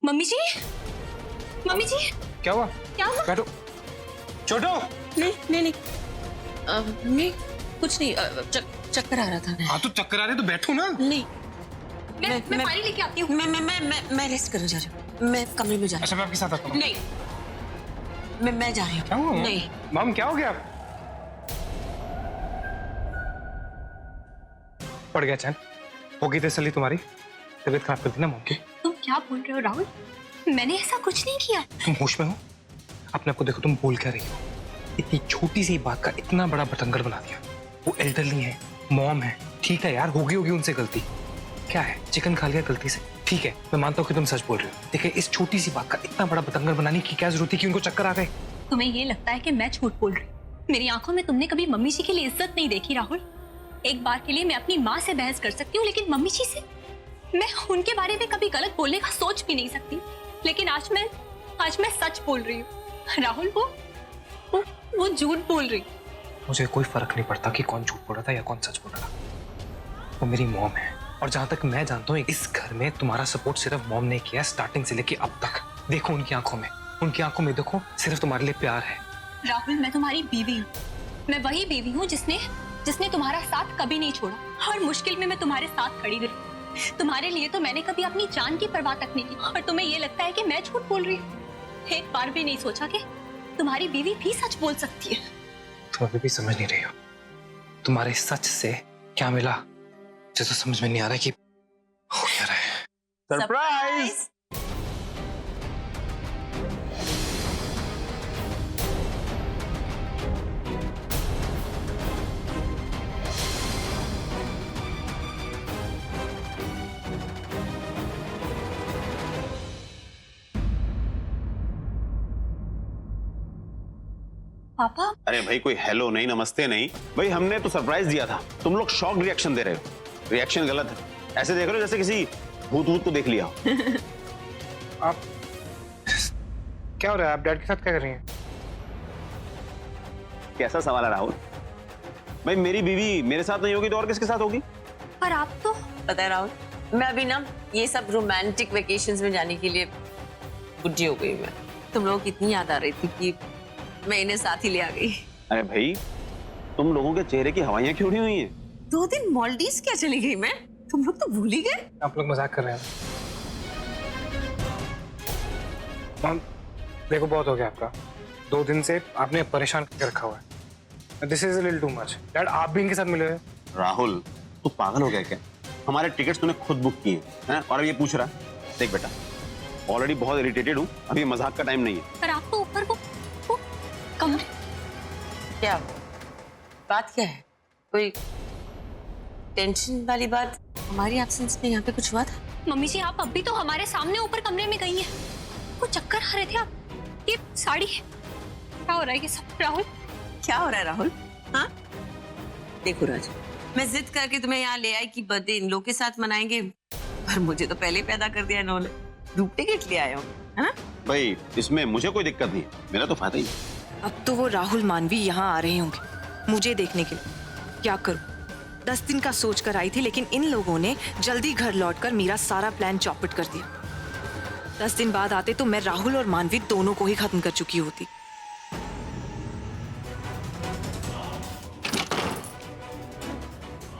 Mummy जी, mummy जी, क्या हुआ? क्या हुआ? बैठो। छोटू। नहीं नहीं कुछ नहीं, चक्कर आ रहा था। हाँ तो चक्कर आ रहे तो बैठो ना। नहीं, मैं पानी लेके आती हूँ। मैं रेस्ट करने जा रही हूँ। मैं कमरे में जा रही अच्छा मैं आपके साथ आता हूँ। हूँ। नहीं, मैं जा रही क्या हूँ। हुआ? नहीं, मम क्या हो गया? पड़ गया चैन? हो गई तसल्ली तुम्हारी? तबीयत खराब कर दी ना मम की? तुम क्या बोल रहे हो राहुल? मैंने ऐसा कुछ नहीं किया। तुम होश में हो? अपने आप को देखो, तुम बोल क्या रही हो? इतनी छोटी सी बात का इतना बड़ा बतंगड़ बना दिया। वो एल्डरली है, मॉम है, ठीक है यार, होगी उनसे गलती। क्या है, चिकन खा लिया गलती से, ठीक है, मैं मानता हूँ कि तुम सच बोल रहे हो। देखिए, इस छोटी सी बात का इतना बड़ा बतंगड़ बनाने की क्या जरूरत थी कि उनको चक्कर आ गए? तुम्हें ये लगता है कि मैं झूठ बोल रही हूँ? मेरी आंखों में तुमने कभी मम्मी जी के लिए इज्जत नहीं देखी राहुल। एक बार के लिए मैं अपनी माँ से बहस कर सकती हूँ, लेकिन मम्मी जी से मैं उनके बारे में कभी गलत बोलने का सोच भी नहीं सकती। लेकिन आज मैं सच बोल रही हूँ राहुल। वो झूठ बोल रही। मुझे कोई फर्क नहीं पड़ता कि कौन झूठ बोल रहा था या कौन सच बोल रहा था। वो मेरी मॉम है, और जहां तक मैं जानता हूँ इस घर में तुम्हारा सपोर्ट सिर्फ मॉम ने किया, स्टार्टिंग से लेके अब तक। देखो उनकी आंखों में देखो, सिर्फ तुम्हारे लिए प्यार है। राहुल, मैं तुम्हारी बीवी हूँ। मैं वही बीवी हूँ जिसने तुम्हारा साथ कभी नहीं छोड़ा। हर मुश्किल में मैं तुम्हारे साथ खड़ी रही। तुम्हारे लिए तो मैंने कभी अपनी जान की परवाह तक नहीं की, और तुम्हें ये लगता है कि मैं झूठ बोल रही हूँ। एक बार भी नहीं सोचा कि तुम्हारी बीवी भी सच बोल सकती है। तुम अभी भी समझ नहीं रही हो तुम्हारे सच से क्या मिला। मुझे तो समझ में नहीं आ रहा कि हो क्या रहा है। सरप्राइज! पापा, अरे भाई, कोई हेलो नहीं, नमस्ते नहीं भाई, हमने तो सरप्राइज दिया था। तुम लोग शॉक रिएक्शन दे रहे हो। रिएक्शन गलत है। ऐसे देख रहे हो जैसे किसी भूत को देख लिया हो। आप क्या हो रहा है? आप डैड के साथ क्या कर रही हैं? कैसा सवाल है राहुल? भाई मेरी बीवी मेरे साथ नहीं होगी तो और किसके साथ होगी? पर आप तो पता है राहुल, मैं अभी ना ये सब रोमांटिक वेकेशंस में जाने के लिए बुढ़ी हो गई। मैं तुम लोगों की इतनी याद आ रही थी कि मैं इन्हें साथ ही ले आ गई। अरे भाई, तुम लोगों के चेहरे की हवाइयां क्यों उड़ी हुई हैं? 2 दिन मालदीव्स क्या चली गई मैं? तुम लोग तो भूल ही गए। आप लोग मजाक कर रहे हैं। मम देखो, बहुत हो गया आपका। 2 दिन से आपने परेशान करके रखा हुआ है। This is a little too much. Dad, आप भी इनके साथ मिले हुए? राहुल, तू पागल हो गया क्या? हमारे टिकट्स तूने खुद बुक किए हैं और अब ये पूछ रहा है? देख बेटा, ऑलरेडी बहुत इरिटेटेड हूँ, अभी मजाक का टाइम नहीं है। पर आप तो ऊपर को कमरे। क्या बात क्या है? कोई टेंशन वाली बात? हमारी एब्सेंस में यहाँ पे कुछ हुआ था? मम्मी जी, आप अभी तो हमारे सामने ऊपर कमरे में गई हैं। वो चक्कर आ रहे थे आप। ये साड़ी क्या हो रहा है ये सब? राहुल, क्या हो रहा है राहुल? हाँ देखो राज, मैं जिद करके तुम्हें यहाँ ले आई कि बर्थडे इन लोग के साथ मनाएंगे, पर मुझे तो पहले पैदा कर दिया इन्होंने। ग्रुप टिकट ले आया हूँ, है ना? भाई इसमें मुझे कोई दिक्कत नहीं है, मेरा तो फायदा ही है। अब तो वो राहुल मानवी यहाँ आ रहे होंगे मुझे देखने के लिए। क्या करूं? 10 दिन का सोच कर आई थी, लेकिन इन लोगों ने जल्दी घर लौटकर मेरा सारा प्लान चौपट कर दिया। 10 दिन बाद आते तो मैं राहुल और मानवी दोनों को ही खत्म कर चुकी होती।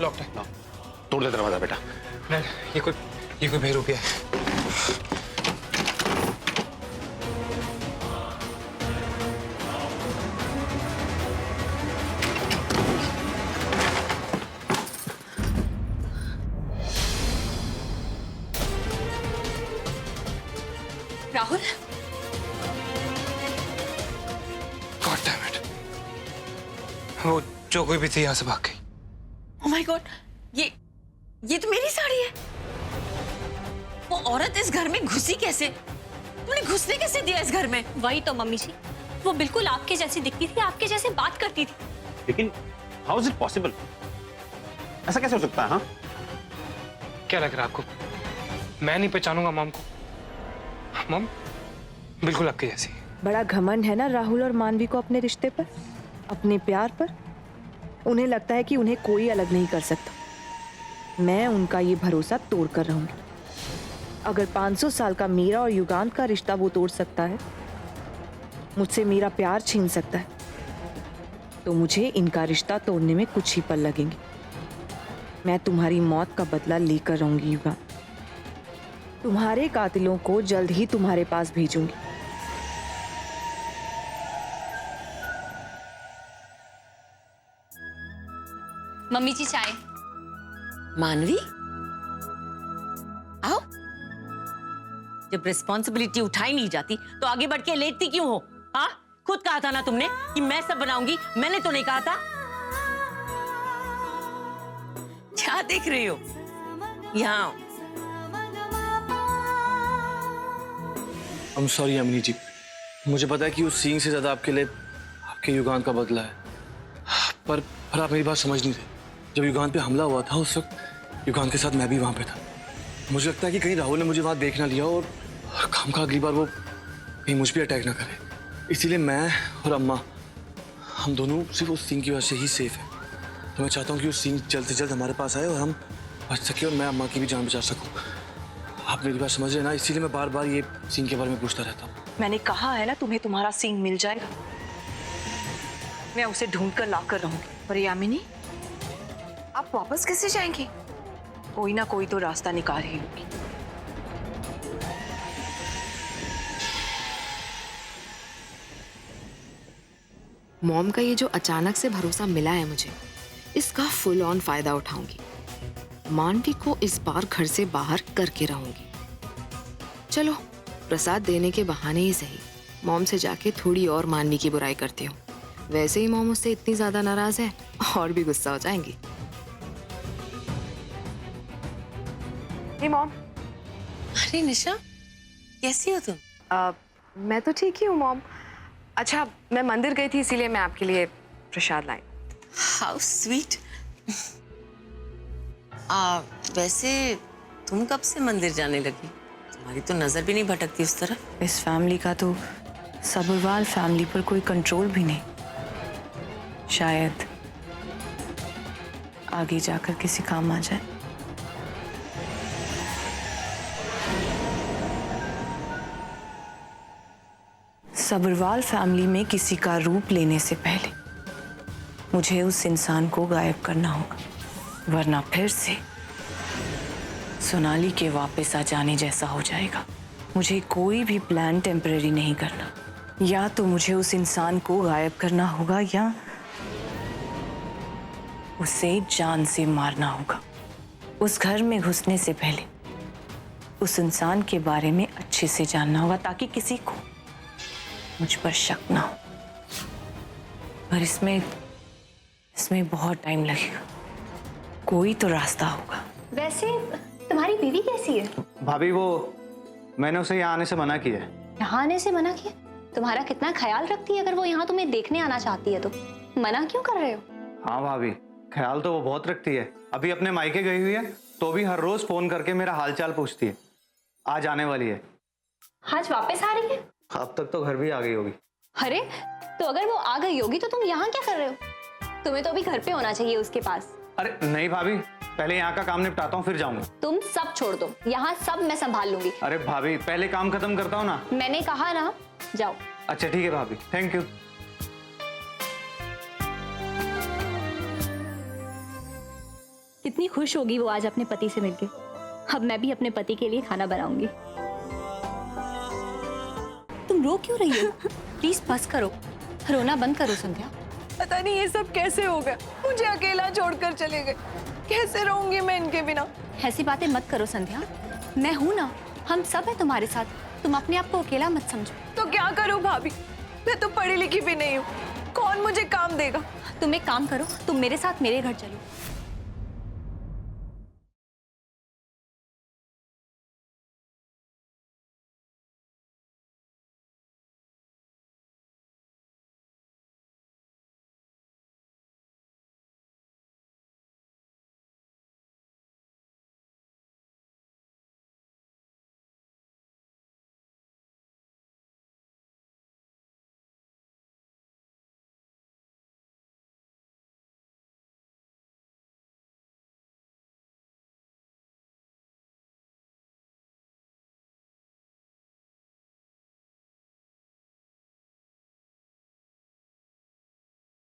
लॉक्ड है। तोड़ दे दरवाजा बेटा। डैड, ये कोई बेरुपया है। Rahul, god damn it. वो जो कोई भी थी यहाँ से भाग गई। ओह माय गॉड, ये तो मेरी साड़ी है। वो औरत इस घर में घुसी कैसे? तुमने घुसने कैसे दिया इस घर में? वही तो मम्मी जी, वो बिल्कुल आपके जैसी दिखती थी, आपके जैसे बात करती थी। लेकिन हाउ इज इट पॉसिबल? ऐसा कैसे हो सकता है? हाँ, क्या लग रहा है आपको? मैं नहीं पहचानूंगा मॉम को? मॉम बिल्कुल आपके जैसी। बड़ा घमंड है ना राहुल और मानवी को अपने रिश्ते पर, अपने प्यार पर। उन्हें लगता है कि उन्हें कोई अलग नहीं कर सकता। मैं उनका ये भरोसा तोड़ कर रहूंगी। अगर 500 साल का मीरा और युगांत का रिश्ता वो तोड़ सकता है, मुझसे मेरा प्यार छीन सकता है, तो मुझे इनका रिश्ता तोड़ने में कुछ ही पल लगेंगे। मैं तुम्हारी मौत का बदला लेकर रहूंगी युगांत। तुम्हारे कातिलों को जल्द ही तुम्हारे पास भेजूंगी। मम्मी जी चाय। मानवी, आओ। जब रिस्पॉन्सिबिलिटी उठाई नहीं जाती तो आगे बढ़ के लेटती क्यों हो? हाँ, खुद कहा था ना तुमने कि मैं सब बनाऊंगी, मैंने तो नहीं कहा था। क्या देख रही हो? यहाँ आओ। I'm sorry अमिनी जी, मुझे पता है कि उस सीन से ज्यादा आपके लिए आपके युगांत का बदला है, पर आप मेरी बात समझ नहीं रहे। जब युगांत पे हमला हुआ था उस वक्त युगांत के साथ मैं भी वहां पे था। मुझे लगता है कि कहीं राहुल ने मुझे वहां देख ना लिया और काम का अगली बार वो कहीं मुझ पे अटैक ना करे। इसीलिए मैं और अम्मा हम दोनों सिर्फ उस सीन की वजह से ही सेफ है। तो मैं चाहता हूँ कि उस सीन जल्द से जल्द हमारे पास आए और हम बच सके और मैं अम्मा की भी जान बचा सकूँ। आप मेरी बात समझ रहे हैं ना? इसीलिए मैं बार बार ये सीन के बारे में पूछता रहता हूँ। मैंने कहा है ना तुम्हें तुम्हारा सीन मिल जाएगा। मैं उसे ढूंढ कर ला कर रहूंगी। पर यामिनी, आप वापस कैसे जाएंगी? कोई ना कोई तो रास्ता निकाल ही होगी। मॉम का ये जो अचानक से भरोसा मिला है मुझे, इसका फुल ऑन फायदा उठाऊंगी। मानवी को इस बार घर से बाहर करके रहूंगी। चलो, प्रसाद देने के बहाने ही सही मॉम से जाके थोड़ी और मानवी की बुराई करती हूँ। वैसे ही मॉम उससे इतनी ज्यादा नाराज है, और भी गुस्सा हो जाएंगी। हे मॉम। अरे निशा, कैसी हो तुम? मैं तो ठीक ही हूँ मॉम। अच्छा, मैं मंदिर गई थी इसीलिए मैं आपके लिए प्रसाद लाई। How sweet. वैसे तुम कब से मंदिर जाने लगी? तुम्हारी तो नजर भी नहीं भटकती उस तरफ। इस फैमिली का तो सबरवाल फैमिली पर कोई कंट्रोल भी नहीं। शायद आगे जाकर किसी काम आ जाए। सबरवाल फैमिली में किसी का रूप लेने से पहले मुझे उस इंसान को गायब करना होगा, वरना फिर से सोनाली के वापस आ जाने जैसा हो जाएगा। मुझे कोई भी प्लान टेम्परेरी नहीं करना। या तो मुझे उस इंसान को गायब करना होगा या उसे जान से मारना होगा। उस घर में घुसने से पहले उस इंसान के बारे में अच्छे से जानना होगा ताकि किसी को मुझ पर शक ना हो। पर इसमें बहुत टाइम लगेगा। कोई तो रास्ता होगा। वैसे तुम्हारी बीवी कैसी है? भाभी, वो मैंने उसे यहाँ आने से मना किया है। यहाँ आने से मना किया? तुम्हारा कितना ख्याल रखती है अगर वो यहाँ तुम्हें देखने आना चाहती है तो। मना क्यों कर रहे हो? हाँ भाभी, ख्याल तो वो बहुत रखती है। अभी अपने मायके गई हुई है तो भी हर रोज फोन करके मेरा हालचाल पूछती है। आज आने वाली है। आज वापस आ रही है? अब तक तो घर भी आ गई होगी। अरे तो अगर वो आ गई होगी तो तुम यहाँ क्या कर रहे हो? तुम्हें तो अभी घर पे होना चाहिए उसके पास। अरे नहीं भाभी, पहले यहाँ का काम निपटाता हूँ फिर जाऊंगा। तुम सब छोड़ दो, यहाँ सब मैं संभाल लूंगी। अरे भाभी, पहले काम खत्म करता हूँ ना। मैंने कहा ना, जाओ। अच्छा ठीक है भाभी, थैंक यू। कितनी खुश होगी वो आज अपने पति से मिलके। अब मैं भी अपने पति के लिए खाना बनाऊंगी। तुम रो क्यों रही हो? प्लीज बस करो, रोना बंद करो संध्या। पता नहीं ये सब कैसे हो गया। मुझे अकेला छोड़कर चले गए। कैसे रहूंगी मैं इनके बिना? ऐसी बातें मत करो संध्या, मैं हूं ना, हम सब है तुम्हारे साथ। तुम अपने आप को अकेला मत समझो। तो क्या करूं भाभी? मैं तो पढ़ी लिखी भी नहीं हूँ। कौन मुझे काम देगा? तुम एक काम करो, तुम मेरे साथ मेरे घर चलो।